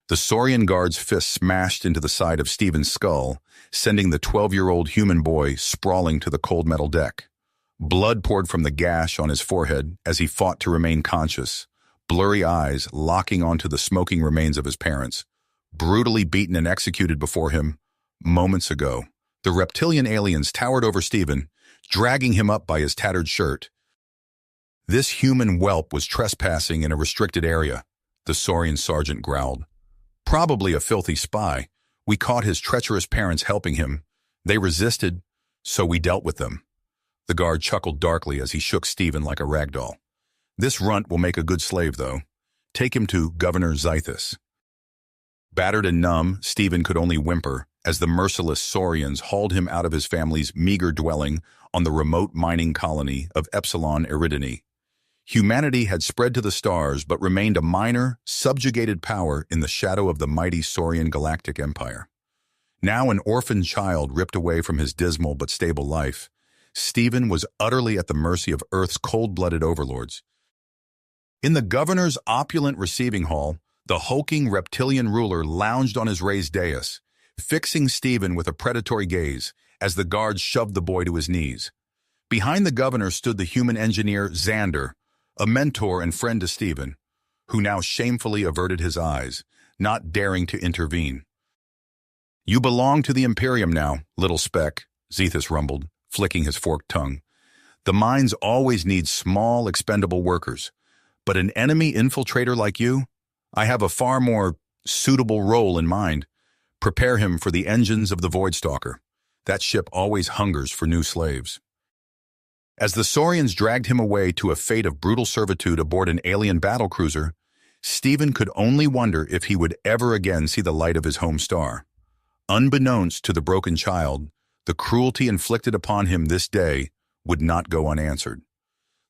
The Saurian guard's fist smashed into the side of Steven's skull, sending the 12-year-old human boy sprawling to the cold metal deck. Blood poured from the gash on his forehead as he fought to remain conscious, blurry eyes locking onto the smoking remains of his parents, brutally beaten and executed before him moments ago. The reptilian aliens towered over Steven, dragging him up by his tattered shirt. This human whelp was trespassing in a restricted area, the Saurian sergeant growled. Probably a filthy spy. We caught his treacherous parents helping him. They resisted, so we dealt with them. The guard chuckled darkly as he shook Steven like a rag doll. This runt will make a good slave, though. Take him to Governor Zythus. Battered and numb, Steven could only whimper as the merciless Saurians hauled him out of his family's meager dwelling on the remote mining colony of Epsilon Eridani. Humanity had spread to the stars but remained a minor, subjugated power in the shadow of the mighty Saurian Galactic Empire. Now an orphaned child ripped away from his dismal but stable life, Steven was utterly at the mercy of Earth's cold-blooded overlords. In the governor's opulent receiving hall, the hulking reptilian ruler lounged on his raised dais, fixing Steven with a predatory gaze as the guards shoved the boy to his knees. Behind the governor stood the human engineer Xander, a mentor and friend to Steven, who now shamefully averted his eyes, not daring to intervene. "You belong to the Imperium now, little speck," Zythus rumbled, flicking his forked tongue. "The mines always need small, expendable workers, but an enemy infiltrator like you? I have a far more suitable role in mind. Prepare him for the engines of the Voidstalker. That ship always hungers for new slaves." As the Saurians dragged him away to a fate of brutal servitude aboard an alien battlecruiser, Steven could only wonder if he would ever again see the light of his home star. Unbeknownst to the broken child, the cruelty inflicted upon him this day would not go unanswered.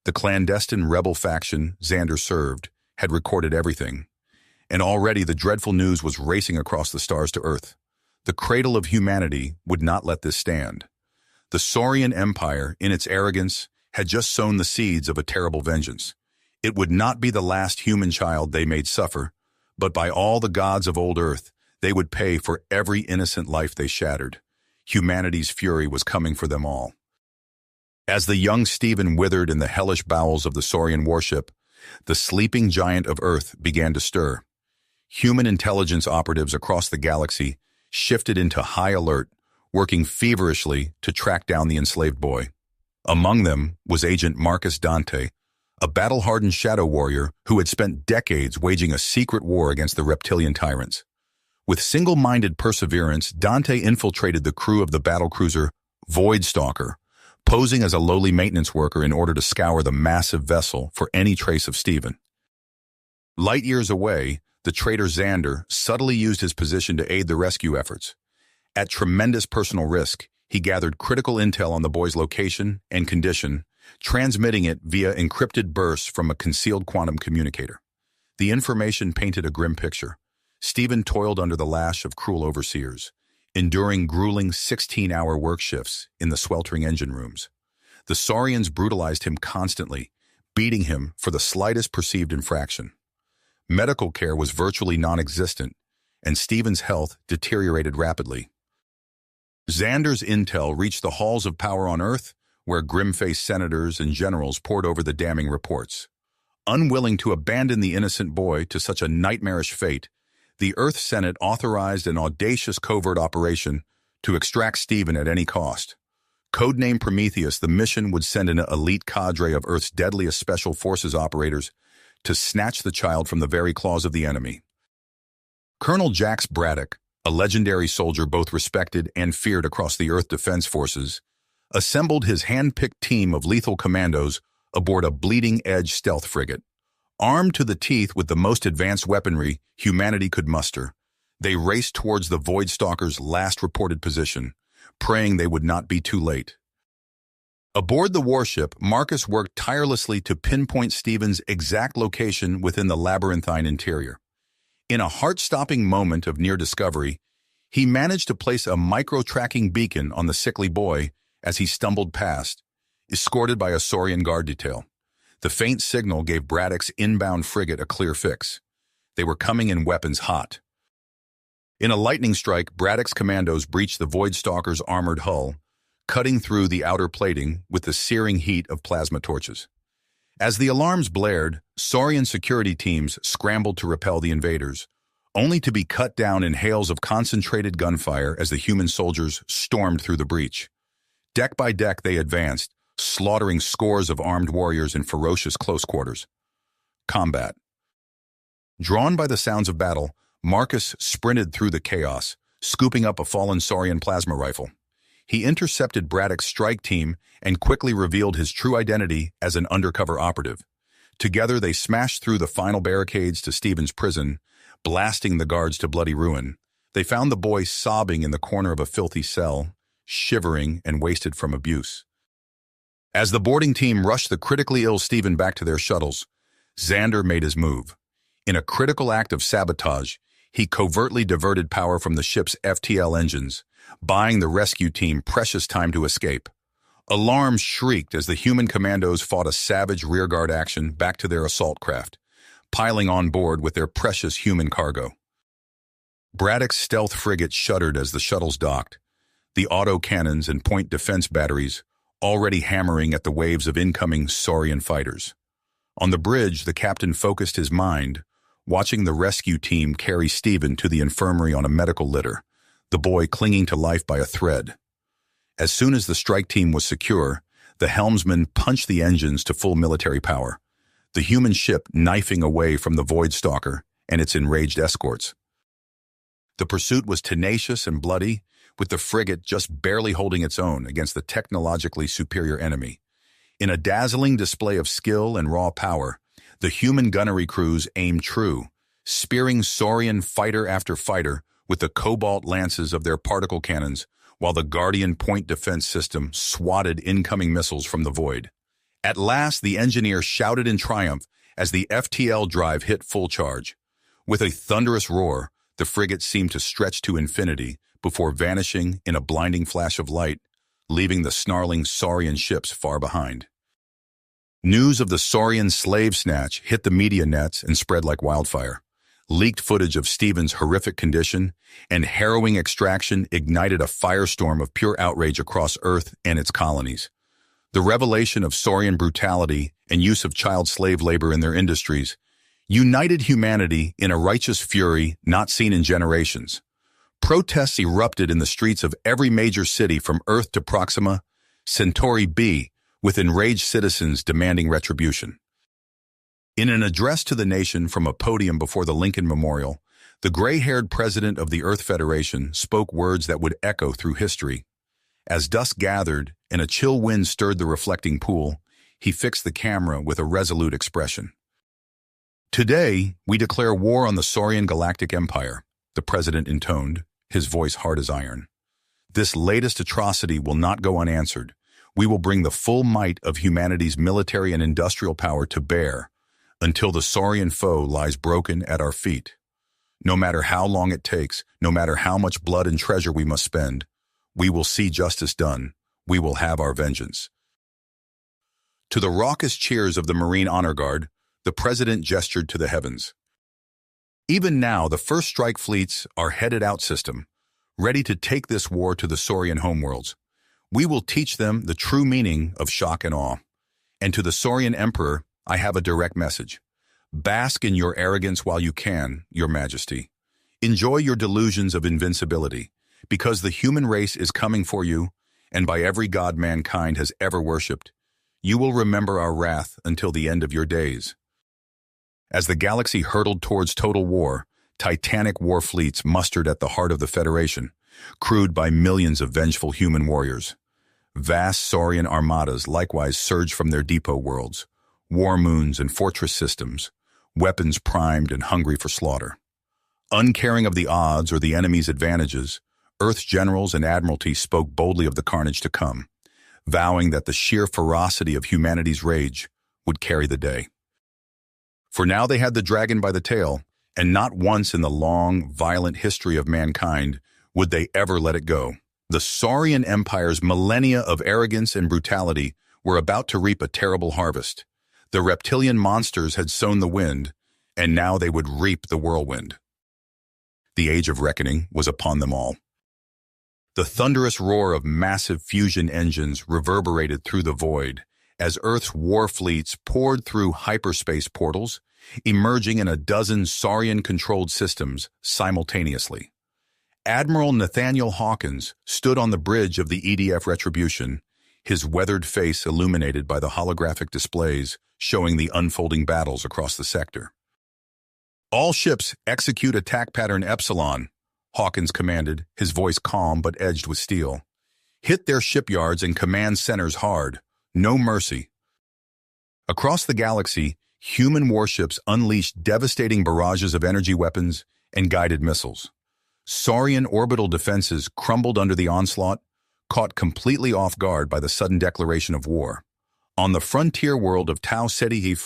The clandestine rebel faction Xander served had recorded everything, and already the dreadful news was racing across the stars to Earth. The cradle of humanity would not let this stand. The Saurian Empire, in its arrogance, had just sown the seeds of a terrible vengeance. It would not be the last human child they made suffer, but by all the gods of old Earth, they would pay for every innocent life they shattered. Humanity's fury was coming for them all. As the young Steven withered in the hellish bowels of the Saurian warship, the sleeping giant of Earth began to stir. Human intelligence operatives across the galaxy shifted into high alert, working feverishly to track down the enslaved boy. Among them was Agent Marcus Dante, a battle-hardened shadow warrior who had spent decades waging a secret war against the reptilian tyrants. With single-minded perseverance, Dante infiltrated the crew of the battlecruiser Voidstalker, posing as a lowly maintenance worker in order to scour the massive vessel for any trace of Steven. Light years away, the traitor Xander subtly used his position to aid the rescue efforts. At tremendous personal risk, he gathered critical intel on the boy's location and condition, transmitting it via encrypted bursts from a concealed quantum communicator. The information painted a grim picture. Steven toiled under the lash of cruel overseers, enduring grueling 16-hour work shifts in the sweltering engine rooms. The Saurians brutalized him constantly, beating him for the slightest perceived infraction. Medical care was virtually non-existent, and Steven's health deteriorated rapidly. Xander's intel reached the halls of power on Earth, where grim-faced senators and generals pored over the damning reports. Unwilling to abandon the innocent boy to such a nightmarish fate, the Earth Senate authorized an audacious covert operation to extract Steven at any cost. Codenamed Prometheus, the mission would send an elite cadre of Earth's deadliest special forces operators to snatch the child from the very claws of the enemy. Colonel Jax Braddock, a legendary soldier both respected and feared across the Earth Defense Forces, assembled his hand-picked team of lethal commandos aboard a bleeding-edge stealth frigate. Armed to the teeth with the most advanced weaponry humanity could muster, they raced towards the Voidstalker's last reported position, praying they would not be too late. Aboard the warship, Marcus worked tirelessly to pinpoint Steven's exact location within the labyrinthine interior. In a heart-stopping moment of near discovery, he managed to place a micro-tracking beacon on the sickly boy as he stumbled past, escorted by a Saurian guard detail. The faint signal gave Braddock's inbound frigate a clear fix. They were coming in weapons hot. In a lightning strike, Braddock's commandos breached the Void Stalker's armored hull, cutting through the outer plating with the searing heat of plasma torches. As the alarms blared, Saurian security teams scrambled to repel the invaders, only to be cut down in hails of concentrated gunfire as the human soldiers stormed through the breach. Deck by deck they advanced, slaughtering scores of armed warriors in ferocious close quarters. Combat. Drawn by the sounds of battle, Marcus sprinted through the chaos, scooping up a fallen Saurian plasma rifle. He intercepted Braddock's strike team and quickly revealed his true identity as an undercover operative. Together they smashed through the final barricades to Stephen's prison, blasting the guards to bloody ruin. They found the boy sobbing in the corner of a filthy cell, shivering and wasted from abuse. As the boarding team rushed the critically ill Stephen back to their shuttles, Xander made his move. In a critical act of sabotage, he covertly diverted power from the ship's FTL engines, buying the rescue team precious time to escape. Alarms shrieked as the human commandos fought a savage rearguard action back to their assault craft, piling on board with their precious human cargo. Braddock's stealth frigate shuddered as the shuttles docked, the auto-cannons and point defense batteries already hammering at the waves of incoming Saurian fighters. On the bridge, the captain focused his mind, watching the rescue team carry Stephen to the infirmary on a medical litter, the boy clinging to life by a thread. As soon as the strike team was secure, the helmsman punched the engines to full military power, the human ship knifing away from the Void Stalker and its enraged escorts. The pursuit was tenacious and bloody, with the frigate just barely holding its own against the technologically superior enemy. In a dazzling display of skill and raw power, the human gunnery crews aimed true, spearing Saurian fighter after fighter with the cobalt lances of their particle cannons, while the Guardian point defense system swatted incoming missiles from the void. At last, the engineer shouted in triumph as the FTL drive hit full charge. With a thunderous roar, the frigate seemed to stretch to infinity before vanishing in a blinding flash of light, leaving the snarling Saurian ships far behind. News of the Saurian slave snatch hit the media nets and spread like wildfire. Leaked footage of Stephen's horrific condition and harrowing extraction ignited a firestorm of pure outrage across Earth and its colonies. The revelation of Saurian brutality and use of child slave labor in their industries united humanity in a righteous fury not seen in generations. Protests erupted in the streets of every major city from Earth to Proxima Centauri B, with enraged citizens demanding retribution. In an address to the nation from a podium before the Lincoln Memorial, the gray-haired president of the Earth Federation spoke words that would echo through history. As dusk gathered and a chill wind stirred the reflecting pool, he fixed the camera with a resolute expression. "Today, we declare war on the Saurian Galactic Empire," the president intoned, his voice hard as iron. "This latest atrocity will not go unanswered. We will bring the full might of humanity's military and industrial power to bear until the Saurian foe lies broken at our feet. No matter how long it takes, no matter how much blood and treasure we must spend, we will see justice done. We will have our vengeance." To the raucous cheers of the Marine Honor Guard, the president gestured to the heavens. Even now, the first strike fleets are headed out system, ready to take this war to the Saurian homeworlds. We will teach them the true meaning of shock and awe. And to the Saurian Emperor, I have a direct message. Bask in your arrogance while you can, Your Majesty. Enjoy your delusions of invincibility, because the human race is coming for you, and by every god mankind has ever worshipped, you will remember our wrath until the end of your days. As the galaxy hurtled towards total war, titanic war fleets mustered at the heart of the Federation, crewed by millions of vengeful human warriors. Vast Saurian armadas likewise surged from their depot worlds, war moons and fortress systems, weapons primed and hungry for slaughter. Uncaring of the odds or the enemy's advantages, Earth's generals and admiralty spoke boldly of the carnage to come, vowing that the sheer ferocity of humanity's rage would carry the day. For now they had the dragon by the tail, and not once in the long, violent history of mankind would they ever let it go. The Saurian Empire's millennia of arrogance and brutality were about to reap a terrible harvest. The reptilian monsters had sown the wind, and now they would reap the whirlwind. The age of reckoning was upon them all. The thunderous roar of massive fusion engines reverberated through the void as Earth's war fleets poured through hyperspace portals, emerging in a dozen Saurian-controlled systems simultaneously. Admiral Nathaniel Hawkins stood on the bridge of the EDF Retribution, his weathered face illuminated by the holographic displays showing the unfolding battles across the sector. "All ships execute attack pattern Epsilon," Hawkins commanded, his voice calm but edged with steel. "Hit their shipyards and command centers hard. No mercy." Across the galaxy, human warships unleashed devastating barrages of energy weapons and guided missiles. Saurian orbital defenses crumbled under the onslaught, caught completely off guard by the sudden declaration of war. On the frontier world of Tau Ceti,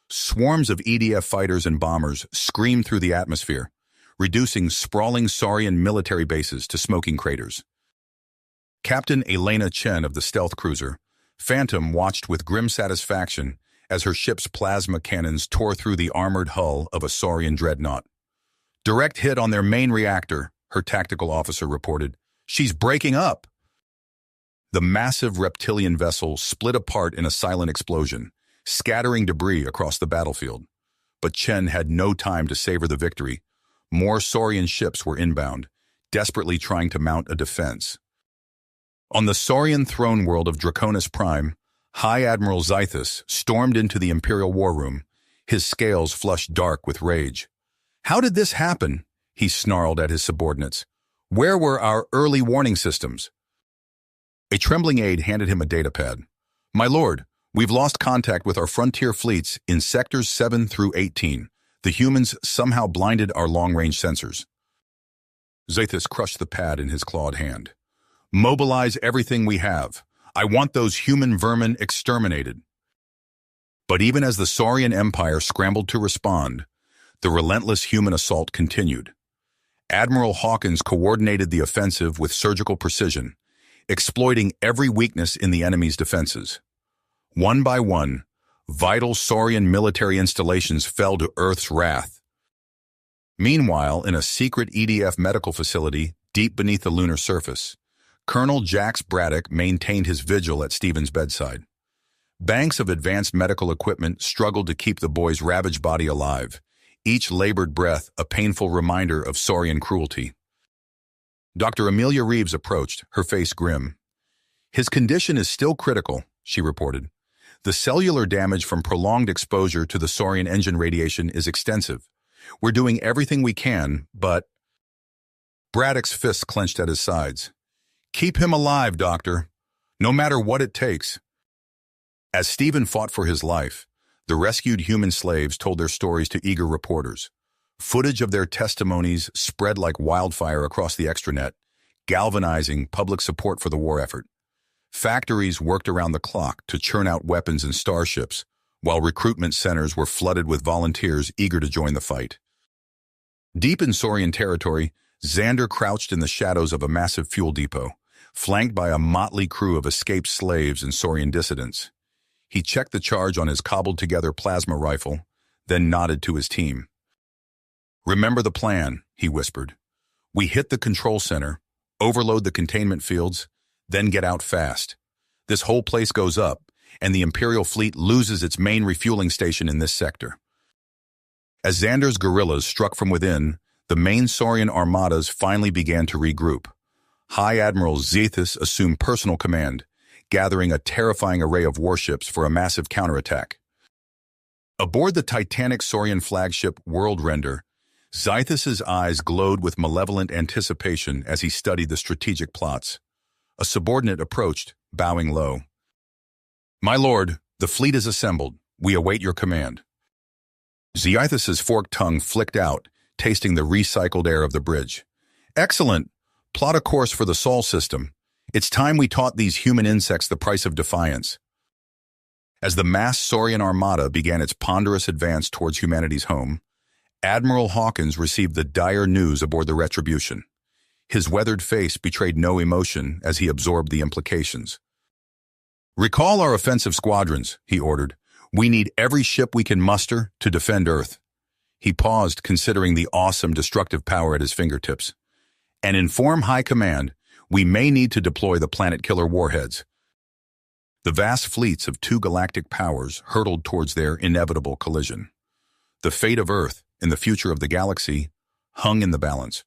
swarms of EDF fighters and bombers screamed through the atmosphere, reducing sprawling Saurian military bases to smoking craters. Captain Elena Chen of the stealth cruiser Phantom watched with grim satisfaction as her ship's plasma cannons tore through the armored hull of a Saurian dreadnought. "Direct hit on their main reactor," her tactical officer reported. "She's breaking up." The massive reptilian vessel split apart in a silent explosion, scattering debris across the battlefield. But Chen had no time to savor the victory. More Saurian ships were inbound, desperately trying to mount a defense. On the Saurian throne world of Draconis Prime, High Admiral Zythus stormed into the Imperial War Room, his scales flushed dark with rage. "How did this happen?" he snarled at his subordinates. "Where were our early warning systems?" A trembling aide handed him a datapad. "My lord, we've lost contact with our frontier fleets in sectors 7 through 18. The humans somehow blinded our long-range sensors." Zythus crushed the pad in his clawed hand. "Mobilize everything we have. I want those human vermin exterminated." But even as the Saurian Empire scrambled to respond, the relentless human assault continued. Admiral Hawkins coordinated the offensive with surgical precision, exploiting every weakness in the enemy's defenses. One by one, vital Saurian military installations fell to Earth's wrath. Meanwhile, in a secret EDF medical facility deep beneath the lunar surface, Colonel Jax Braddock maintained his vigil at Stephen's bedside. Banks of advanced medical equipment struggled to keep the boy's ravaged body alive, each labored breath a painful reminder of Saurian cruelty. Dr. Amelia Reeves approached, her face grim. "His condition is still critical," she reported. "The cellular damage from prolonged exposure to the Saurian engine radiation is extensive. We're doing everything we can, but—" Braddock's fists clenched at his sides. "Keep him alive, Doctor. No matter what it takes." As Stephen fought for his life, the rescued human slaves told their stories to eager reporters. Footage of their testimonies spread like wildfire across the extranet, galvanizing public support for the war effort. Factories worked around the clock to churn out weapons and starships, while recruitment centers were flooded with volunteers eager to join the fight. Deep in Saurian territory, Xander crouched in the shadows of a massive fuel depot, flanked by a motley crew of escaped slaves and Saurian dissidents. He checked the charge on his cobbled-together plasma rifle, then nodded to his team. "Remember the plan," he whispered. "We hit the control center, overload the containment fields, then get out fast. This whole place goes up, and the Imperial fleet loses its main refueling station in this sector." As Xander's guerrillas struck from within, the main Saurian armadas finally began to regroup. High Admiral Zythus assumed personal command, gathering a terrifying array of warships for a massive counterattack. Aboard the Titanic Saurian flagship World Render, Zythus's eyes glowed with malevolent anticipation as he studied the strategic plots. A subordinate approached, bowing low. "My lord, the fleet is assembled. We await your command." Zythus's forked tongue flicked out, tasting the recycled air of the bridge. "Excellent. Plot a course for the Sol system. It's time we taught these human insects the price of defiance." As the mass Saurian armada began its ponderous advance towards humanity's home, Admiral Hawkins received the dire news aboard the Retribution. His weathered face betrayed no emotion as he absorbed the implications. "Recall our offensive squadrons," he ordered. "We need every ship we can muster to defend Earth." He paused, considering the awesome destructive power at his fingertips. And inform High Command, we may need to deploy the planet-killer warheads. The vast fleets of two galactic powers hurtled towards their inevitable collision. The fate of Earth and the future of the galaxy hung in the balance.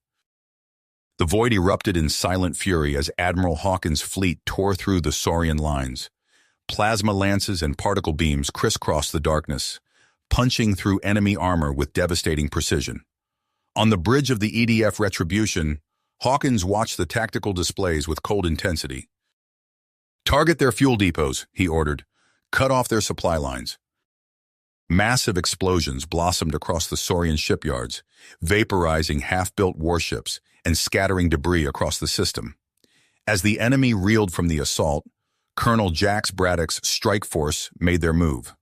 The void erupted in silent fury as Admiral Hawkins' fleet tore through the Saurian lines. Plasma lances and particle beams crisscrossed the darkness, punching through enemy armor with devastating precision. On the bridge of the EDF Retribution, Hawkins watched the tactical displays with cold intensity. "Target their fuel depots," he ordered. "Cut off their supply lines." Massive explosions blossomed across the Saurian shipyards, vaporizing half-built warships and scattering debris across the system. As the enemy reeled from the assault, Colonel Jax Braddock's strike force made their move.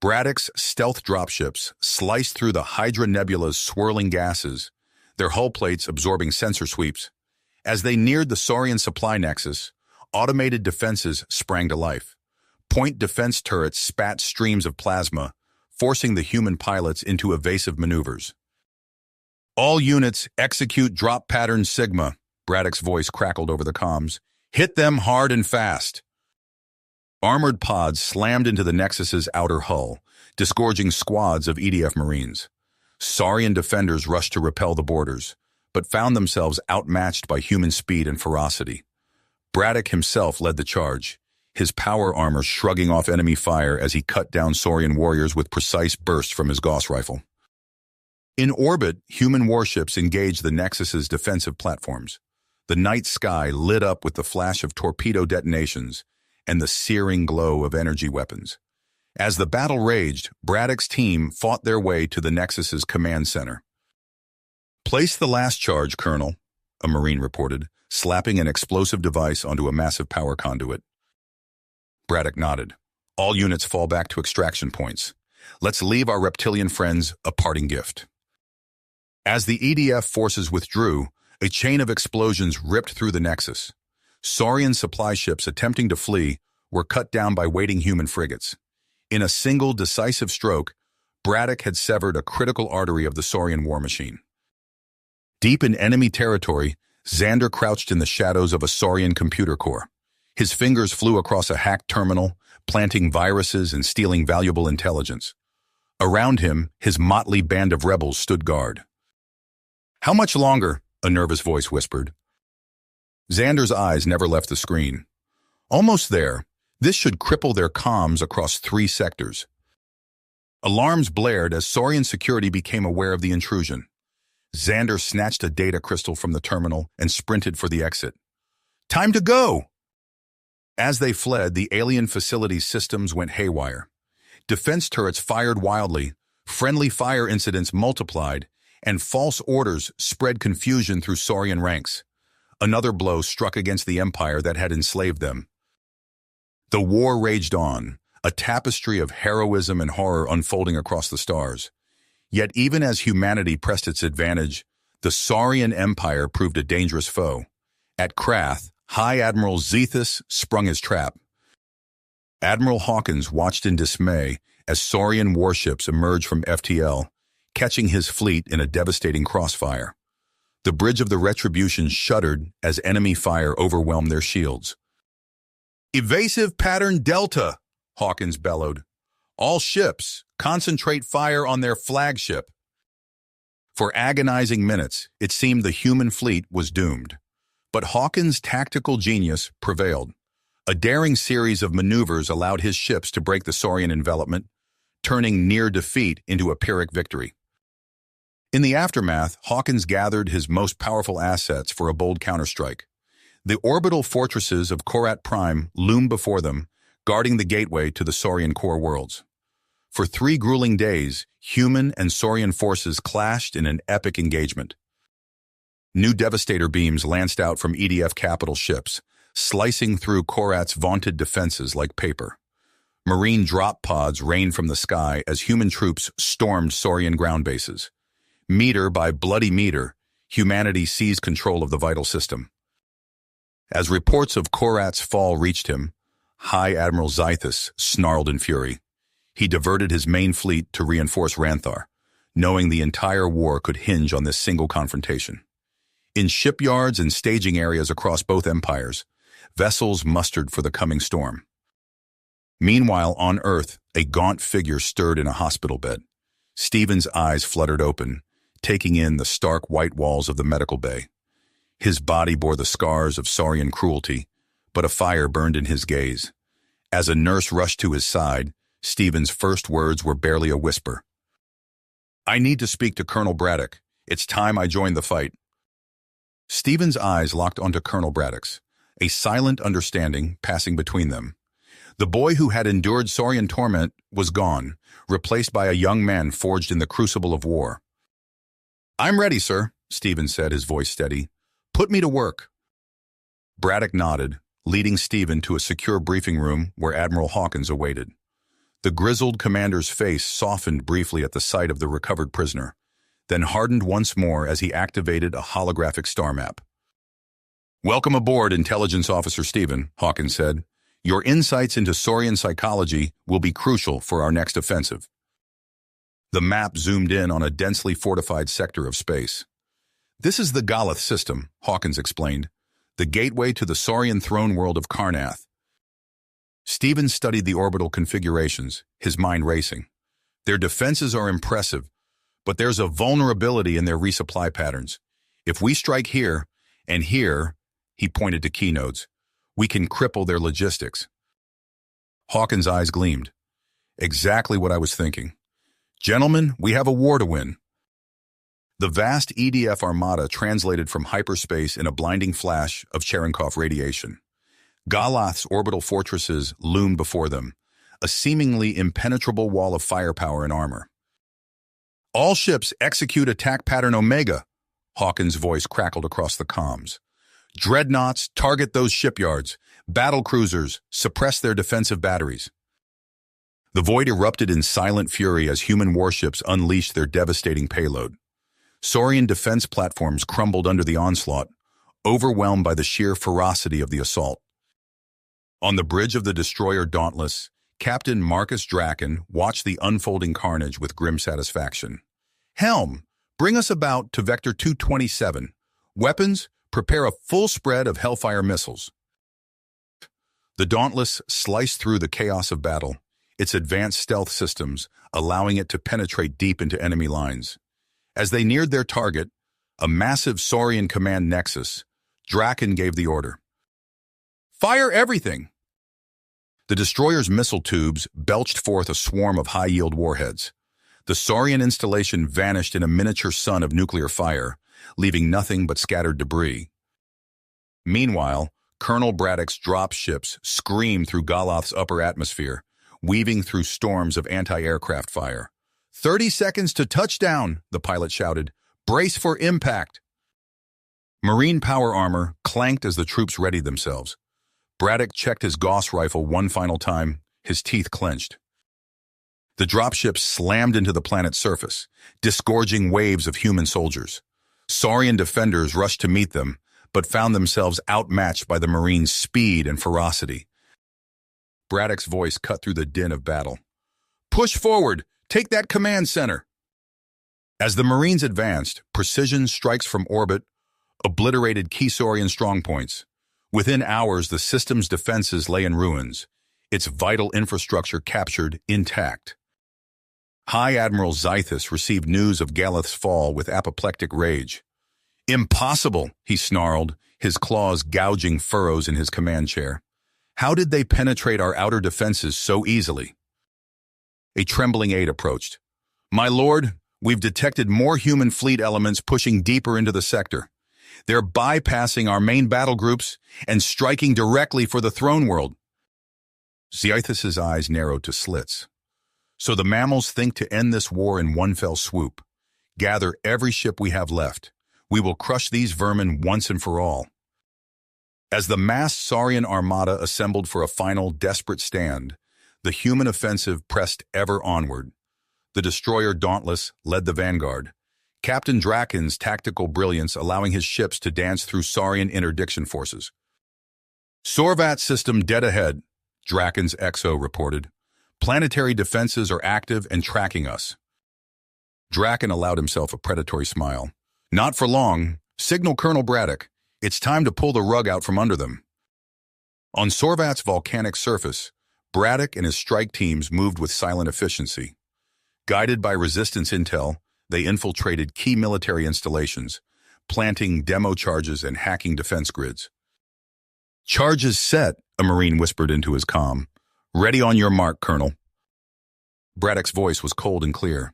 Braddock's stealth dropships sliced through the Hydra Nebula's swirling gases, their hull plates absorbing sensor sweeps. As they neared the Saurian supply nexus, automated defenses sprang to life. Point defense turrets spat streams of plasma, forcing the human pilots into evasive maneuvers. "All units, execute drop pattern Sigma," Braddock's voice crackled over the comms. "Hit them hard and fast." Armored pods slammed into the Nexus's outer hull, disgorging squads of EDF Marines. Saurian defenders rushed to repel the boarders, but found themselves outmatched by human speed and ferocity. Braddock himself led the charge, his power armor shrugging off enemy fire as he cut down Saurian warriors with precise bursts from his Gauss rifle. In orbit, human warships engaged the Nexus's defensive platforms. The night sky lit up with the flash of torpedo detonations and the searing glow of energy weapons. As the battle raged, Braddock's team fought their way to the Nexus's command center. "Place the last charge, Colonel," a Marine reported, slapping an explosive device onto a massive power conduit. Braddock nodded. "All units fall back to extraction points. Let's leave our reptilian friends a parting gift." As the EDF forces withdrew, a chain of explosions ripped through the Nexus. Saurian supply ships attempting to flee were cut down by waiting human frigates. In a single decisive stroke, Braddock had severed a critical artery of the Saurian war machine. Deep in enemy territory, Xander crouched in the shadows of a Saurian computer core. His fingers flew across a hacked terminal, planting viruses and stealing valuable intelligence. Around him, his motley band of rebels stood guard. "How much longer?" a nervous voice whispered. Xander's eyes never left the screen. "Almost there. This should cripple their comms across 3 sectors." Alarms blared as Saurian security became aware of the intrusion. Xander snatched a data crystal from the terminal and sprinted for the exit. "Time to go!" As they fled, the alien facility's systems went haywire. Defense turrets fired wildly, friendly fire incidents multiplied, and false orders spread confusion through Saurian ranks. Another blow struck against the empire that had enslaved them. The war raged on, a tapestry of heroism and horror unfolding across the stars. Yet even as humanity pressed its advantage, the Saurian Empire proved a dangerous foe. At Krath, High Admiral Zethus sprung his trap. Admiral Hawkins watched in dismay as Saurian warships emerged from FTL, catching his fleet in a devastating crossfire. The bridge of the Retribution shuddered as enemy fire overwhelmed their shields. "Evasive pattern Delta," Hawkins bellowed. "All ships, concentrate fire on their flagship." For agonizing minutes, it seemed the human fleet was doomed. But Hawkins' tactical genius prevailed. A daring series of maneuvers allowed his ships to break the Saurian envelopment, turning near defeat into a Pyrrhic victory. In the aftermath, Hawkins gathered his most powerful assets for a bold counterstrike. The orbital fortresses of Korat Prime loomed before them, guarding the gateway to the Saurian core worlds. For 3 grueling days, human and Saurian forces clashed in an epic engagement. New Devastator beams lanced out from EDF capital ships, slicing through Korat's vaunted defenses like paper. Marine drop pods rained from the sky as human troops stormed Saurian ground bases. Meter by bloody meter, humanity seized control of the vital system. As reports of Korat's fall reached him, High Admiral Zethus snarled in fury. He diverted his main fleet to reinforce Ranthar. knowing the entire war could hinge on this single confrontation. In shipyards and staging areas across both empires, vessels mustered for the coming storm. Meanwhile, on Earth, a gaunt figure stirred in a hospital bed. Stephen's eyes fluttered open, taking in the stark white walls of the medical bay. His body bore the scars of Saurian cruelty, but a fire burned in his gaze. As a nurse rushed to his side, Stephen's first words were barely a whisper. "I need to speak to Colonel Braddock. It's time I joined the fight." Stephen's eyes locked onto Colonel Braddock's, a silent understanding passing between them. The boy who had endured Saurian torment was gone, replaced by a young man forged in the crucible of war. "I'm ready, sir," Stephen said, his voice steady. "Put me to work." Braddock nodded, leading Stephen to a secure briefing room where Admiral Hawkins awaited. The grizzled commander's face softened briefly at the sight of the recovered prisoner, then hardened once more as he activated a holographic star map. "Welcome aboard, Intelligence Officer Stephen," Hawkins said. "Your insights into Saurian psychology will be crucial for our next offensive." The map zoomed in on a densely fortified sector of space. "This is the Galactic system," Hawkins explained, "the gateway to the Saurian throne world of Karnath." Stephen studied the orbital configurations, his mind racing. Their defenses are impressive, but there's a vulnerability in their resupply patterns. If we strike here, and here, he pointed to keynotes, we can cripple their logistics. Hawkins' eyes gleamed. "Exactly what I was thinking. Gentlemen, we have a war to win." The vast EDF armada translated from hyperspace in a blinding flash of Cherenkov radiation. Galath's orbital fortresses loomed before them, a seemingly impenetrable wall of firepower and armor. "All ships execute attack pattern Omega," Hawkins' voice crackled across the comms. "Dreadnoughts target those shipyards. Battle cruisers suppress their defensive batteries." The void erupted in silent fury as human warships unleashed their devastating payload. Saurian defense platforms crumbled under the onslaught, overwhelmed by the sheer ferocity of the assault. On the bridge of the destroyer Dauntless, Captain Marcus Draken watched the unfolding carnage with grim satisfaction. "Helm, bring us about to Vector 227. Weapons, prepare a full spread of Hellfire missiles." The Dauntless sliced through the chaos of battle, its advanced stealth systems allowing it to penetrate deep into enemy lines. As they neared their target, a massive Saurian command nexus, Draken gave the order. "Fire everything!" The destroyer's missile tubes belched forth a swarm of high-yield warheads. The Saurian installation vanished in a miniature sun of nuclear fire, leaving nothing but scattered debris. Meanwhile, Colonel Braddock's drop ships screamed through Galath's upper atmosphere, weaving through storms of anti-aircraft fire. "30 seconds to touchdown," the pilot shouted. "Brace for impact." Marine power armor clanked as the troops readied themselves. Braddock checked his Gauss rifle one final time, his teeth clenched. The dropships slammed into the planet's surface, disgorging waves of human soldiers. Saurian defenders rushed to meet them, but found themselves outmatched by the Marines' speed and ferocity. Braddock's voice cut through the din of battle. "Push forward! Take that command center!" As the Marines advanced, precision strikes from orbit obliterated key Saurian strongpoints. Within hours, the system's defenses lay in ruins, its vital infrastructure captured intact. High Admiral Zythus received news of Galath's fall with apoplectic rage. "Impossible," he snarled, his claws gouging furrows in his command chair. "How did they penetrate our outer defenses so easily?" A trembling aide approached. "My lord, we've detected more human fleet elements pushing deeper into the sector. They're bypassing our main battle groups and striking directly for the throne world." Zythus' eyes narrowed to slits. "So the mammals think to end this war in one fell swoop. Gather every ship we have left. We will crush these vermin once and for all." As the massed Saurian armada assembled for a final desperate stand, the human offensive pressed ever onward. The destroyer Dauntless led the vanguard, Captain Draken's tactical brilliance allowing his ships to dance through Saurian interdiction forces. "Sorvat system dead ahead," Draken's XO reported. "Planetary defenses are active and tracking us." Draken allowed himself a predatory smile. Not for long. Signal Colonel Braddock. It's time to pull the rug out from under them. On Sorvat's volcanic surface, Braddock and his strike teams moved with silent efficiency. Guided by resistance intel, they infiltrated key military installations, planting demo charges and hacking defense grids. Charges set, a Marine whispered into his comm. Ready on your mark, Colonel. Braddock's voice was cold and clear.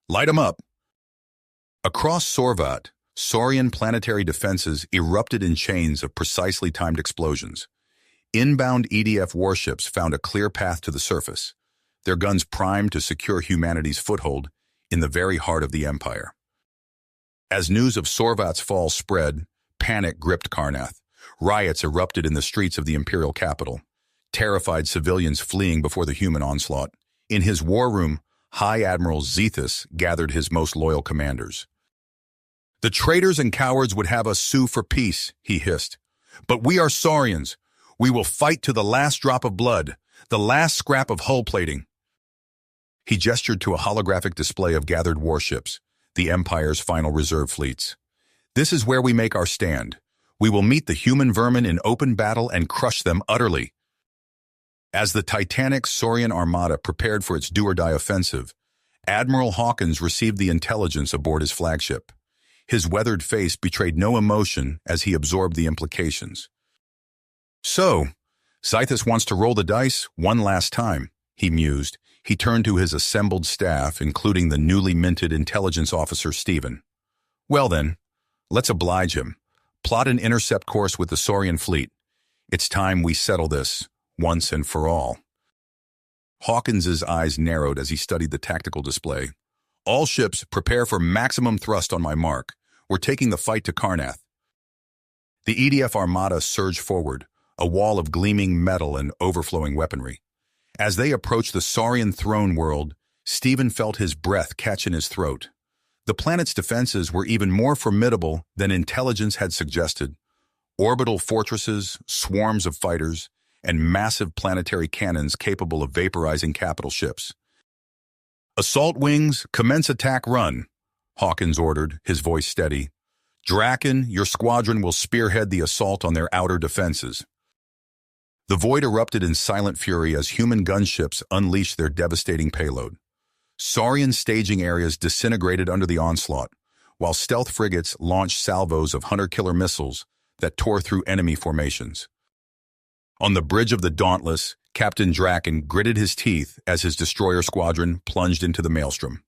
Light 'em up. Across Sorvat, Saurian planetary defenses erupted in chains of precisely timed explosions. Inbound EDF warships found a clear path to the surface, their guns primed to secure humanity's foothold in the very heart of the Empire. As news of Sorvat's fall spread, panic gripped Karnath. Riots erupted in the streets of the imperial capital, terrified civilians fleeing before the human onslaught. In his war room, High Admiral Zethus gathered his most loyal commanders. The traitors and cowards would have us sue for peace, he hissed. But we are Saurians. We will fight to the last drop of blood, the last scrap of hull plating. He gestured to a holographic display of gathered warships, the Empire's final reserve fleets. This is where we make our stand. We will meet the human vermin in open battle and crush them utterly. As the titanic Saurian armada prepared for its do-or-die offensive, Admiral Hawkins received the intelligence aboard his flagship. His weathered face betrayed no emotion as he absorbed the implications. So, Zethus wants to roll the dice one last time, he mused. He turned to his assembled staff, including the newly minted intelligence officer Stephen. Well then, let's oblige him. Plot an intercept course with the Saurian fleet. It's time we settle this, once and for all. Hawkins's eyes narrowed as he studied the tactical display. All ships prepare for maximum thrust on my mark. We're taking the fight to Karnath. The EDF armada surged forward, a wall of gleaming metal and overflowing weaponry. As they approached the Saurian throne world, Stephen felt his breath catch in his throat. The planet's defenses were even more formidable than intelligence had suggested. Orbital fortresses, swarms of fighters, and massive planetary cannons capable of vaporizing capital ships. Assault wings, commence attack run, Hawkins ordered, his voice steady. Draken, your squadron will spearhead the assault on their outer defenses. The void erupted in silent fury as human gunships unleashed their devastating payload. Saurian staging areas disintegrated under the onslaught, while stealth frigates launched salvos of hunter-killer missiles that tore through enemy formations. On the bridge of the Dauntless, Captain Draken gritted his teeth as his destroyer squadron plunged into the maelstrom.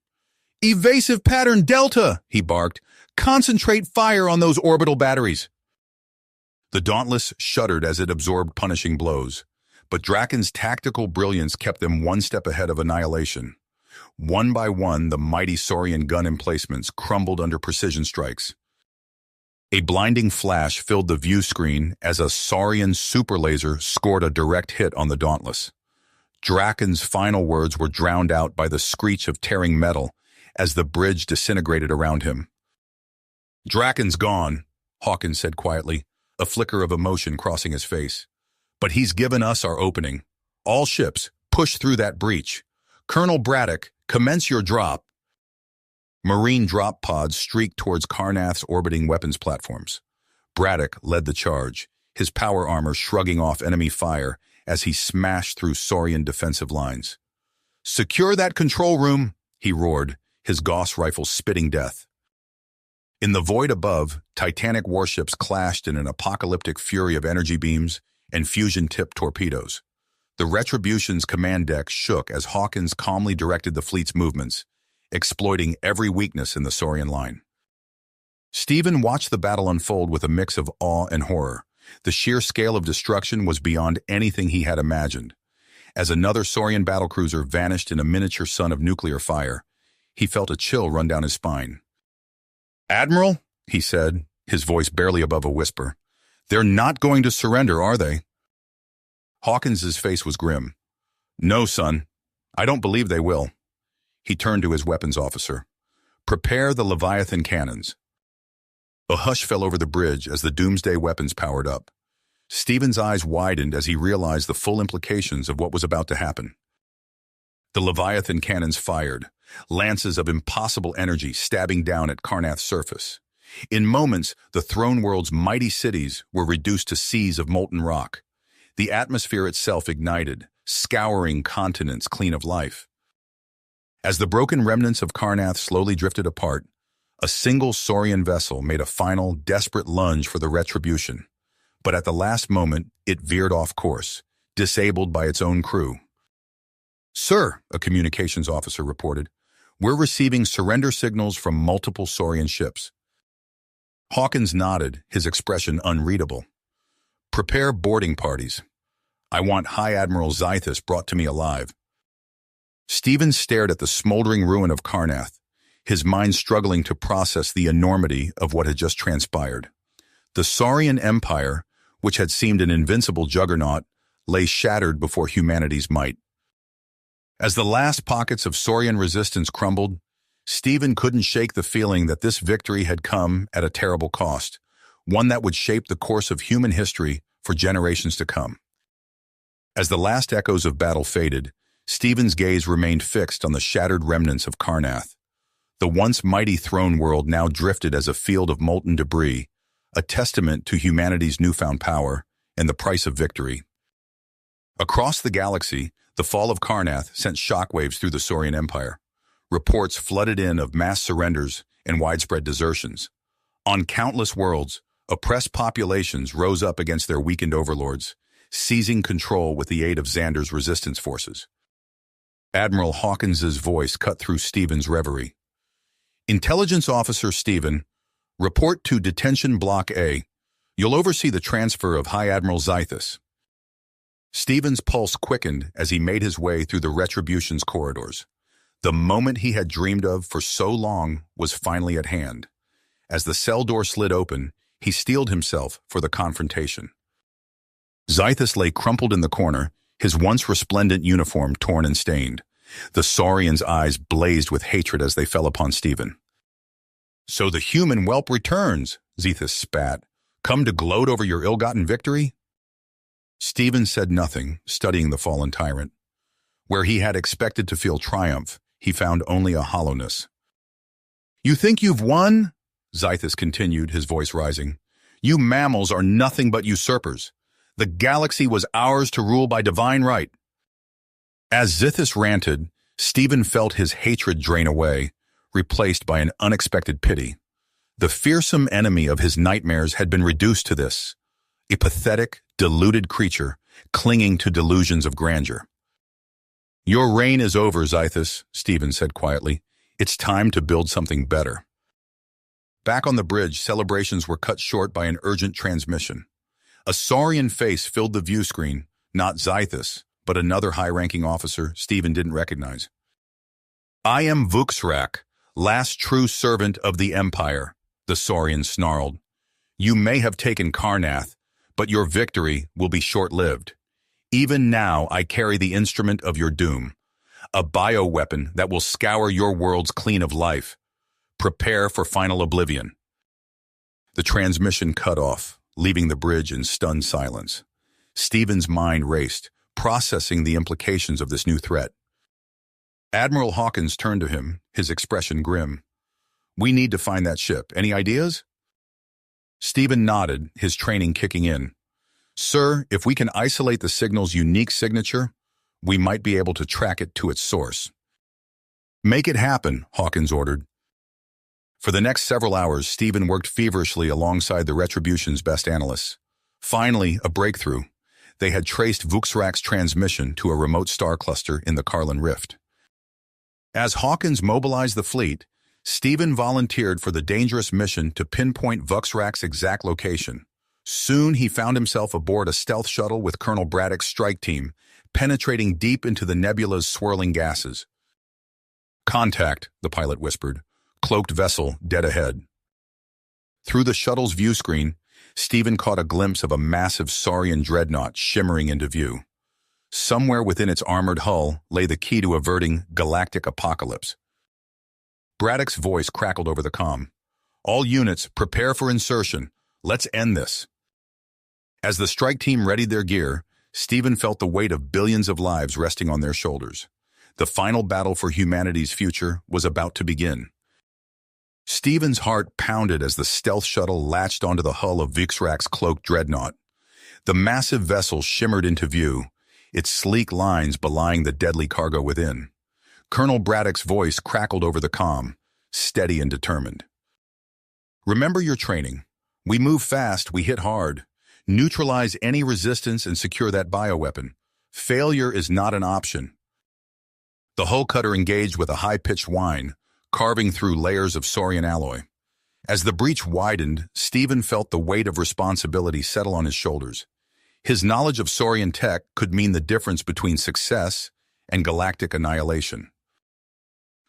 Evasive pattern Delta, he barked. Concentrate fire on those orbital batteries. The Dauntless shuddered as it absorbed punishing blows, but Draken's tactical brilliance kept them one step ahead of annihilation. One by one, the mighty Saurian gun emplacements crumbled under precision strikes. A blinding flash filled the view screen as a Saurian super laser scored a direct hit on the Dauntless. Draken's final words were drowned out by the screech of tearing metal as the bridge disintegrated around him. Draken's gone, Hawkins said quietly, a flicker of emotion crossing his face. But he's given us our opening. All ships, push through that breach. Colonel Braddock, commence your drop. Marine drop pods streaked towards Karnath's orbiting weapons platforms. Braddock led the charge, his power armor shrugging off enemy fire as he smashed through Saurian defensive lines. Secure that control room, he roared, his Gauss rifle spitting death. In the void above, Titanic warships clashed in an apocalyptic fury of energy beams and fusion-tipped torpedoes. The Retribution's command deck shook as Hawkins calmly directed the fleet's movements, exploiting every weakness in the Saurian line. Stephen watched the battle unfold with a mix of awe and horror. The sheer scale of destruction was beyond anything he had imagined. As another Saurian battlecruiser vanished in a miniature sun of nuclear fire, he felt a chill run down his spine. Admiral, he said, his voice barely above a whisper, they're not going to surrender, are they? Hawkins's face was grim. No, son. I don't believe they will. He turned to his weapons officer. Prepare the Leviathan cannons. A hush fell over the bridge as the doomsday weapons powered up. Stephen's eyes widened as he realized the full implications of what was about to happen. The Leviathan cannons fired, lances of impossible energy stabbing down at Karnath's surface. In moments, the throne world's mighty cities were reduced to seas of molten rock. The atmosphere itself ignited, scouring continents clean of life. As the broken remnants of Karnath slowly drifted apart, a single Saurian vessel made a final, desperate lunge for the retribution. But at the last moment, it veered off course, disabled by its own crew. "Sir," a communications officer reported, "we're receiving surrender signals from multiple Saurian ships." Hawkins nodded, his expression unreadable. "Prepare boarding parties. I want High Admiral Zythus brought to me alive." Stephen stared at the smoldering ruin of Karnath, his mind struggling to process the enormity of what had just transpired. The Saurian Empire, which had seemed an invincible juggernaut, lay shattered before humanity's might. As the last pockets of Saurian resistance crumbled, Stephen couldn't shake the feeling that this victory had come at a terrible cost, one that would shape the course of human history for generations to come. As the last echoes of battle faded, Stephen's gaze remained fixed on the shattered remnants of Karnath. The once mighty throne world now drifted as a field of molten debris, a testament to humanity's newfound power and the price of victory. Across the galaxy, the fall of Karnath sent shockwaves through the Saurian Empire. Reports flooded in of mass surrenders and widespread desertions. On countless worlds, oppressed populations rose up against their weakened overlords, seizing control with the aid of Xander's resistance forces. Admiral Hawkins's voice cut through Stephen's reverie. "Intelligence Officer Stephen, report to Detention Block A. You'll oversee the transfer of High Admiral Zythus." Stephen's pulse quickened as he made his way through the Retribution's corridors. The moment he had dreamed of for so long was finally at hand. As the cell door slid open, he steeled himself for the confrontation. Zythus lay crumpled in the corner, his once resplendent uniform torn and stained. The Saurian's eyes blazed with hatred as they fell upon Stephen. "So the human whelp returns," Zythus spat. "Come to gloat over your ill-gotten victory?" Stephen said nothing, studying the fallen tyrant. Where he had expected to feel triumph, he found only a hollowness. "You think you've won?" Zythus continued, his voice rising. "You mammals are nothing but usurpers. The galaxy was ours to rule by divine right." As Zythus ranted, Stephen felt his hatred drain away, replaced by an unexpected pity. The fearsome enemy of his nightmares had been reduced to this, a pathetic, deluded creature clinging to delusions of grandeur. "Your reign is over, Zythus," Stephen said quietly. "It's time to build something better." Back on the bridge, celebrations were cut short by an urgent transmission. A Saurian face filled the view screen, not Zythus, but another high-ranking officer Stephen didn't recognize. "I am Vuxrak, last true servant of the Empire," the Saurian snarled. "You may have taken Karnath, but your victory will be short-lived. Even now I carry the instrument of your doom, a bioweapon that will scour your worlds clean of life. Prepare for final oblivion." The transmission cut off, leaving the bridge in stunned silence. Stephen's mind raced, processing the implications of this new threat. Admiral Hawkins turned to him, his expression grim. "We need to find that ship. Any ideas?" Stephen nodded, his training kicking in. "Sir, if we can isolate the signal's unique signature, we might be able to track it to its source." "Make it happen," Hawkins ordered. For the next several hours, Stephen worked feverishly alongside the Retribution's best analysts. Finally, a breakthrough. They had traced Vuxrak's transmission to a remote star cluster in the Carlin Rift. As Hawkins mobilized the fleet, Stephen volunteered for the dangerous mission to pinpoint Vuxrak's exact location. Soon he found himself aboard a stealth shuttle with Colonel Braddock's strike team, penetrating deep into the nebula's swirling gases. "Contact," the pilot whispered. "Cloaked vessel, dead ahead." Through the shuttle's view screen, Stephen caught a glimpse of a massive Saurian dreadnought shimmering into view. Somewhere within its armored hull lay the key to averting galactic apocalypse. Braddock's voice crackled over the comm. "All units, prepare for insertion. Let's end this." As the strike team readied their gear, Stephen felt the weight of billions of lives resting on their shoulders. The final battle for humanity's future was about to begin. Steven's heart pounded as the stealth shuttle latched onto the hull of Vixrak's cloaked dreadnought. The massive vessel shimmered into view, its sleek lines belying the deadly cargo within. Colonel Braddock's voice crackled over the comm, steady and determined. "Remember your training. We move fast, we hit hard. Neutralize any resistance and secure that bioweapon. Failure is not an option." The hull cutter engaged with a high-pitched whine, carving through layers of saurian alloy. As the breach widened, Steven felt the weight of responsibility settle on his shoulders. His knowledge of saurian tech could mean the difference between success and galactic annihilation.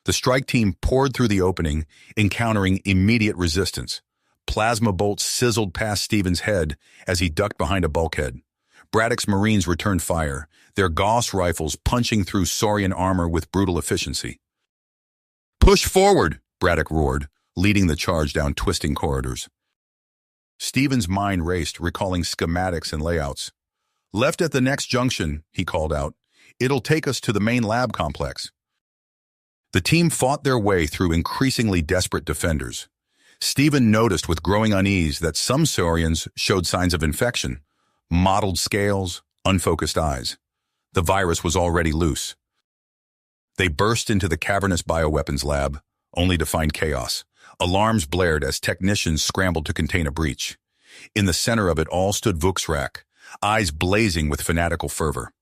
The strike team poured through the opening, encountering immediate resistance. Plasma bolts sizzled past Steven's head as he ducked behind a bulkhead. Braddock's Marines returned fire, their Gauss rifles punching through saurian armor with brutal efficiency. "Push forward!" Braddock roared, leading the charge down twisting corridors. Steven's mind raced, recalling schematics and layouts. "Left at the next junction," he called out. "It'll take us to the main lab complex." The team fought their way through increasingly desperate defenders. Steven noticed with growing unease that some saurians showed signs of infection. Mottled scales, unfocused eyes. The virus was already loose. They burst into the cavernous bioweapons lab, only to find chaos. Alarms blared as technicians scrambled to contain a breach. In the center of it all stood Vixrak, eyes blazing with fanatical fervor.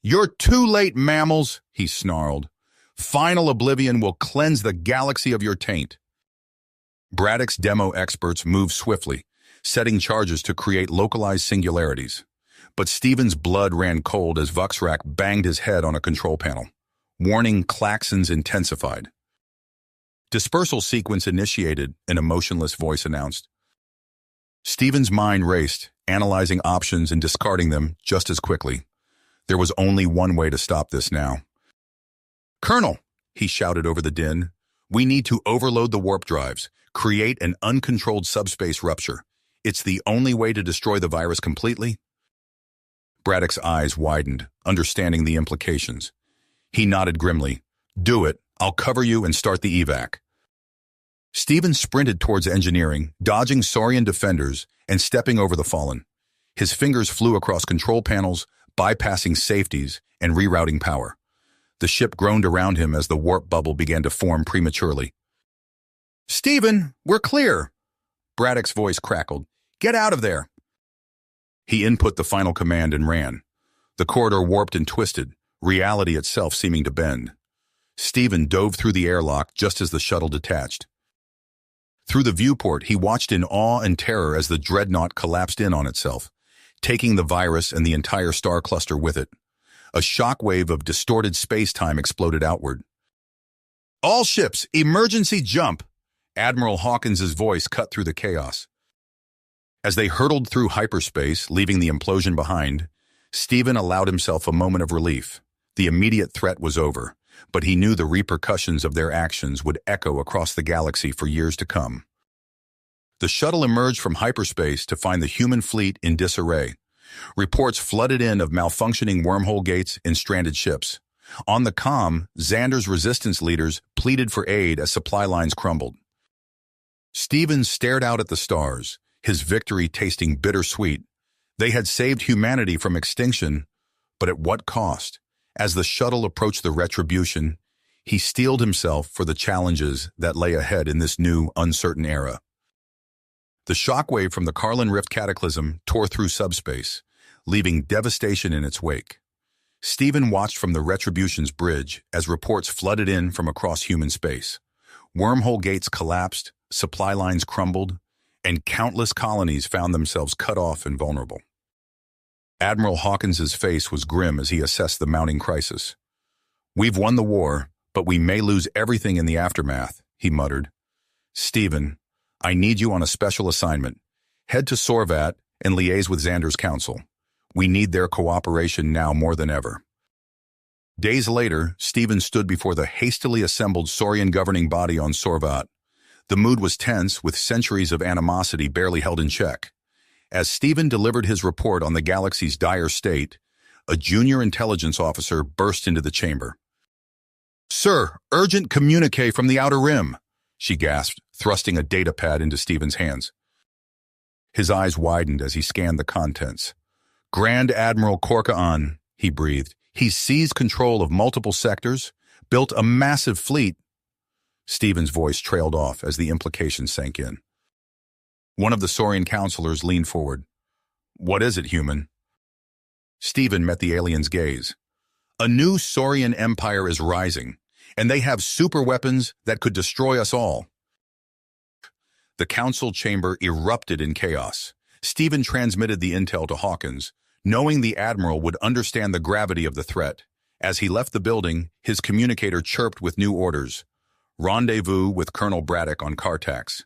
"You're too late, mammals," he snarled. "Final oblivion will cleanse the galaxy of your taint." Braddock's demo experts moved swiftly, setting charges to create localized singularities. But Steven's blood ran cold as Vixrak banged his head on a control panel. Warning klaxons intensified. "Dispersal sequence initiated," an emotionless voice announced. Steven's mind raced, analyzing options and discarding them just as quickly. There was only one way to stop this now. "Colonel," he shouted over the din, "we need to overload the warp drives, create an uncontrolled subspace rupture. It's the only way to destroy the virus completely." Braddock's eyes widened, understanding the implications. He nodded grimly. "Do it. I'll cover you and start the evac." Steven sprinted towards engineering, dodging saurian defenders and stepping over the fallen. His fingers flew across control panels, bypassing safeties and rerouting power. The ship groaned around him as the warp bubble began to form prematurely. "Steven, we're clear!" Braddock's voice crackled. "Get out of there!" He input the final command and ran. The corridor warped and twisted, reality itself seeming to bend. Steven dove through the airlock just as the shuttle detached. Through the viewport, he watched in awe and terror as the dreadnought collapsed in on itself, taking the virus and the entire star cluster with it. A shockwave of distorted space-time exploded outward. "All ships, emergency jump!" Admiral Hawkins's voice cut through the chaos. As they hurtled through hyperspace, leaving the implosion behind, Steven allowed himself a moment of relief. The immediate threat was over, but he knew the repercussions of their actions would echo across the galaxy for years to come. The shuttle emerged from hyperspace to find the human fleet in disarray. Reports flooded in of malfunctioning wormhole gates and stranded ships. On the comm, Xander's resistance leaders pleaded for aid as supply lines crumbled. Steven stared out at the stars, his victory tasting bittersweet. They had saved humanity from extinction, but at what cost? As the shuttle approached the retribution, he steeled himself for the challenges that lay ahead in this new, uncertain era. The shockwave from the Carlin Rift cataclysm tore through subspace, leaving devastation in its wake. Steven watched from the Retribution's bridge as reports flooded in from across human space. Wormhole gates collapsed, supply lines crumbled, and countless colonies found themselves cut off and vulnerable. Admiral Hawkins's face was grim as he assessed the mounting crisis. "We've won the war, but we may lose everything in the aftermath," he muttered. "Steven, I need you on a special assignment. Head to Sorvat and liaise with Xander's council. We need their cooperation now more than ever." Days later, Steven stood before the hastily assembled Saurian governing body on Sorvat. The mood was tense, with centuries of animosity barely held in check. As Steven delivered his report on the galaxy's dire state, a junior intelligence officer burst into the chamber. Sir, urgent communique from the Outer Rim, she gasped, thrusting a data pad into Stephen's hands. His eyes widened as he scanned the contents. Grand Admiral Corcoran, he breathed. He's seized control of multiple sectors, built a massive fleet. Stephen's voice trailed off as the implications sank in. One of the Saurian counselors leaned forward. What is it, human? Stephen met the alien's gaze. A new Saurian empire is rising, and they have super weapons that could destroy us all. The council chamber erupted in chaos. Stephen transmitted the intel to Hawkins, knowing the admiral would understand the gravity of the threat. As he left the building, his communicator chirped with new orders. Rendezvous with Colonel Braddock on Cartax.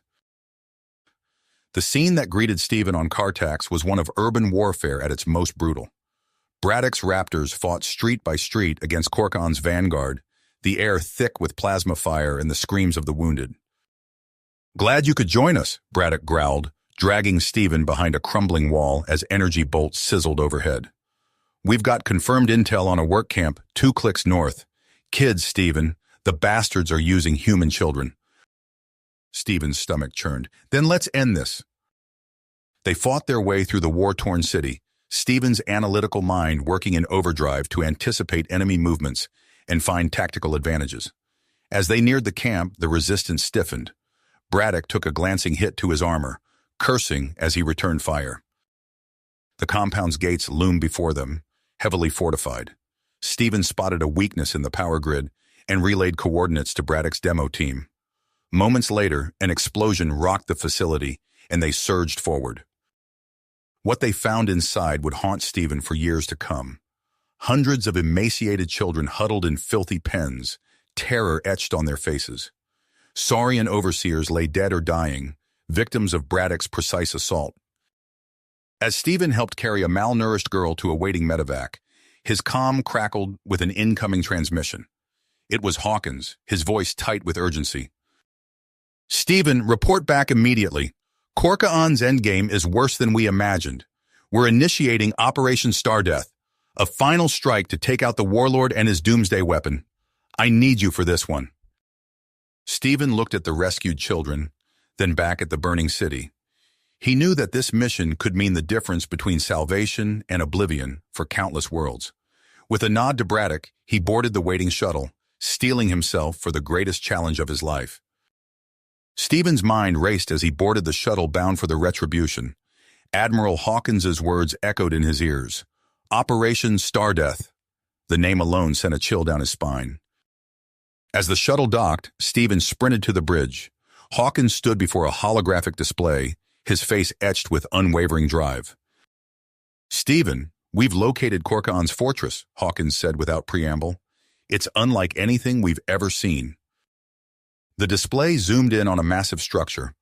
The scene that greeted Stephen on Cartax was one of urban warfare at its most brutal. Braddock's raptors fought street by street against Corcoran's vanguard, the air thick with plasma fire and the screams of the wounded. Glad you could join us, Braddock growled, dragging Stephen behind a crumbling wall as energy bolts sizzled overhead. We've got confirmed intel on a work camp 2 clicks north. Kids, Stephen. The bastards are using human children. Stephen's stomach churned. Then let's end this. They fought their way through the war-torn city, Stephen's analytical mind working in overdrive to anticipate enemy movements and find tactical advantages. As they neared the camp, the resistance stiffened. Braddock took a glancing hit to his armor, cursing as he returned fire. The compound's gates loomed before them, heavily fortified. Stephen spotted a weakness in the power grid and relayed coordinates to Braddock's demo team. Moments later, an explosion rocked the facility, and they surged forward. What they found inside would haunt Stephen for years to come. Hundreds of emaciated children huddled in filthy pens, terror etched on their faces. Saurian overseers lay dead or dying, victims of Braddock's precise assault. As Stephen helped carry a malnourished girl to a waiting medevac, his comm crackled with an incoming transmission. It was Hawkins, his voice tight with urgency. Stephen, report back immediately. Corcoran's endgame is worse than we imagined. We're initiating Operation Stardeath, a final strike to take out the warlord and his doomsday weapon. I need you for this one. Stephen looked at the rescued children, then back at the burning city. He knew that this mission could mean the difference between salvation and oblivion for countless worlds. With a nod to Braddock, he boarded the waiting shuttle, steeling himself for the greatest challenge of his life. Stephen's mind raced as he boarded the shuttle bound for the Retribution. Admiral Hawkins's words echoed in his ears. Operation Stardeath. The name alone sent a chill down his spine. As the shuttle docked, Stephen sprinted to the bridge. Hawkins stood before a holographic display, his face etched with unwavering drive. Stephen, we've located Corcoran's fortress, Hawkins said without preamble. It's unlike anything we've ever seen. The display zoomed in on a massive structure.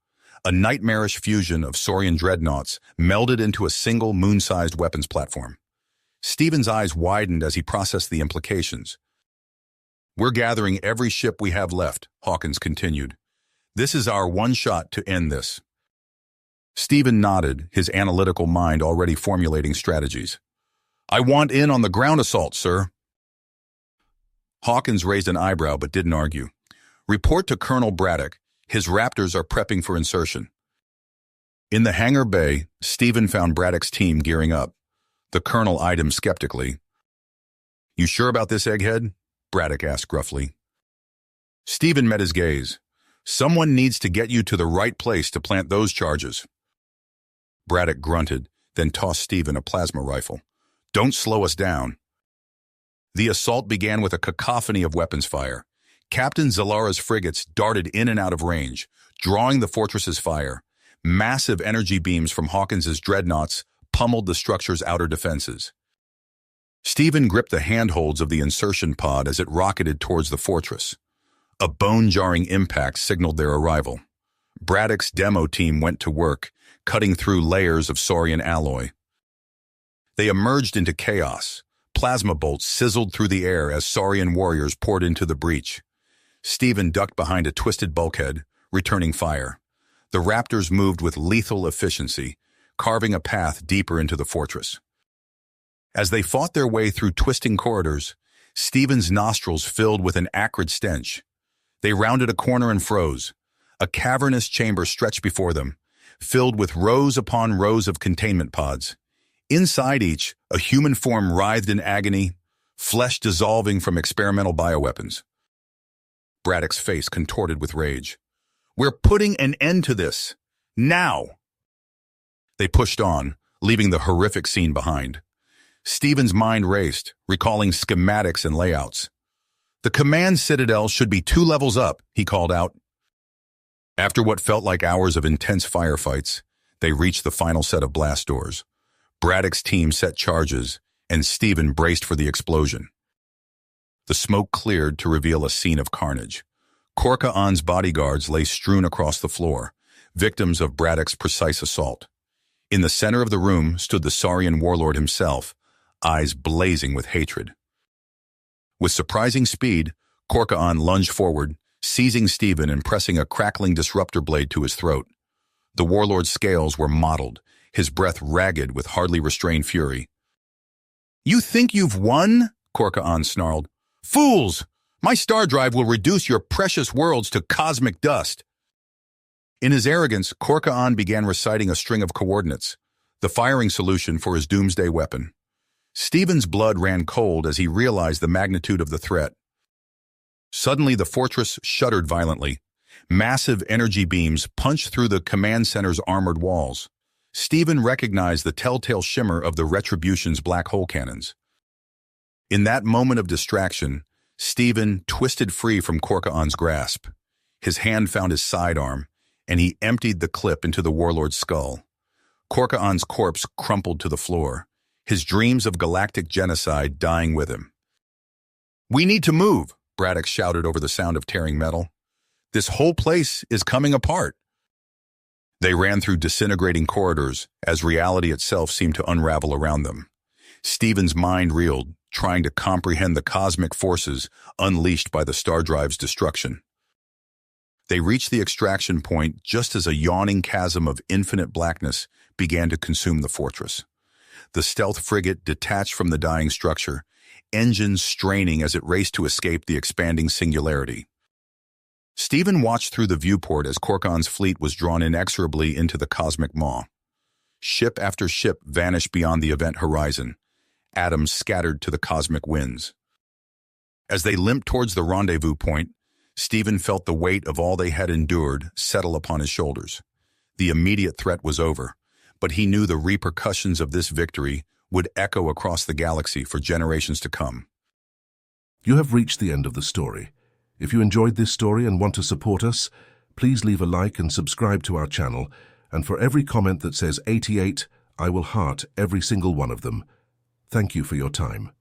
A nightmarish fusion of Saurian dreadnoughts melded into a single moon-sized weapons platform. Stephen's eyes widened as he processed the implications. We're gathering every ship we have left, Hawkins continued. This is our one shot to end this. Stephen nodded, his analytical mind already formulating strategies. I want in on the ground assault, sir. Hawkins raised an eyebrow but didn't argue. Report to Colonel Braddock. His raptors are prepping for insertion. In the hangar bay, Stephen found Braddock's team gearing up. The colonel eyed him skeptically. You sure about this, egghead? Braddock asked gruffly. Stephen met his gaze. Someone needs to get you to the right place to plant those charges. Braddock grunted, then tossed Stephen a plasma rifle. Don't slow us down. The assault began with a cacophony of weapons fire. Captain Zalara's frigates darted in and out of range, drawing the fortress's fire. Massive energy beams from Hawkins's dreadnoughts pummeled the structure's outer defenses. Stephen gripped the handholds of the insertion pod as it rocketed towards the fortress. A bone-jarring impact signaled their arrival. Braddock's demo team went to work, cutting through layers of Saurian alloy. They emerged into chaos. Plasma bolts sizzled through the air as Saurian warriors poured into the breach. Stephen ducked behind a twisted bulkhead, returning fire. The raptors moved with lethal efficiency, carving a path deeper into the fortress. As they fought their way through twisting corridors, Stephen's nostrils filled with an acrid stench. They rounded a corner and froze. A cavernous chamber stretched before them, filled with rows upon rows of containment pods. Inside each, a human form writhed in agony, flesh dissolving from experimental bioweapons. Braddock's face contorted with rage. "We're putting an end to this. Now!" They pushed on, leaving the horrific scene behind. Stephen's mind raced, recalling schematics and layouts. "The command citadel should be 2 levels up," he called out. After what felt like hours of intense firefights, they reached the final set of blast doors. Braddock's team set charges, and Stephen braced for the explosion. The smoke cleared to reveal a scene of carnage. Corcoran's bodyguards lay strewn across the floor, victims of Braddock's precise assault. In the center of the room stood the Saurian warlord himself, eyes blazing with hatred. With surprising speed, Corcoran lunged forward, seizing Stephen and pressing a crackling disruptor blade to his throat. The warlord's scales were mottled, his breath ragged with hardly restrained fury. "You think you've won?" Corcoran snarled. "Fools! My star drive will reduce your precious worlds to cosmic dust." In his arrogance, Corcoran began reciting a string of coordinates, the firing solution for his doomsday weapon. Stephen's blood ran cold as he realized the magnitude of the threat. Suddenly, the fortress shuddered violently. Massive energy beams punched through the command center's armored walls. Stephen recognized the telltale shimmer of the Retribution's black hole cannons. In that moment of distraction, Stephen twisted free from Corcoran's grasp. His hand found his sidearm, and he emptied the clip into the warlord's skull. Corcoran's corpse crumpled to the floor, his dreams of galactic genocide dying with him. "We need to move," Braddock shouted over the sound of tearing metal. "This whole place is coming apart." They ran through disintegrating corridors as reality itself seemed to unravel around them. Stephen's mind reeled, trying to comprehend the cosmic forces unleashed by the star drive's destruction. They reached the extraction point just as a yawning chasm of infinite blackness began to consume the fortress. The stealth frigate detached from the dying structure, engines straining as it raced to escape the expanding singularity. Stephen watched through the viewport as Corcoran's fleet was drawn inexorably into the cosmic maw. Ship after ship vanished beyond the event horizon, atoms scattered to the cosmic winds. As they limped towards the rendezvous point, Stephen felt the weight of all they had endured settle upon his shoulders. The immediate threat was over, but he knew the repercussions of this victory would echo across the galaxy for generations to come. You have reached the end of the story. If you enjoyed this story and want to support us, please leave a like and subscribe to our channel, and for every comment that says 88, I will heart every single one of them. Thank you for your time.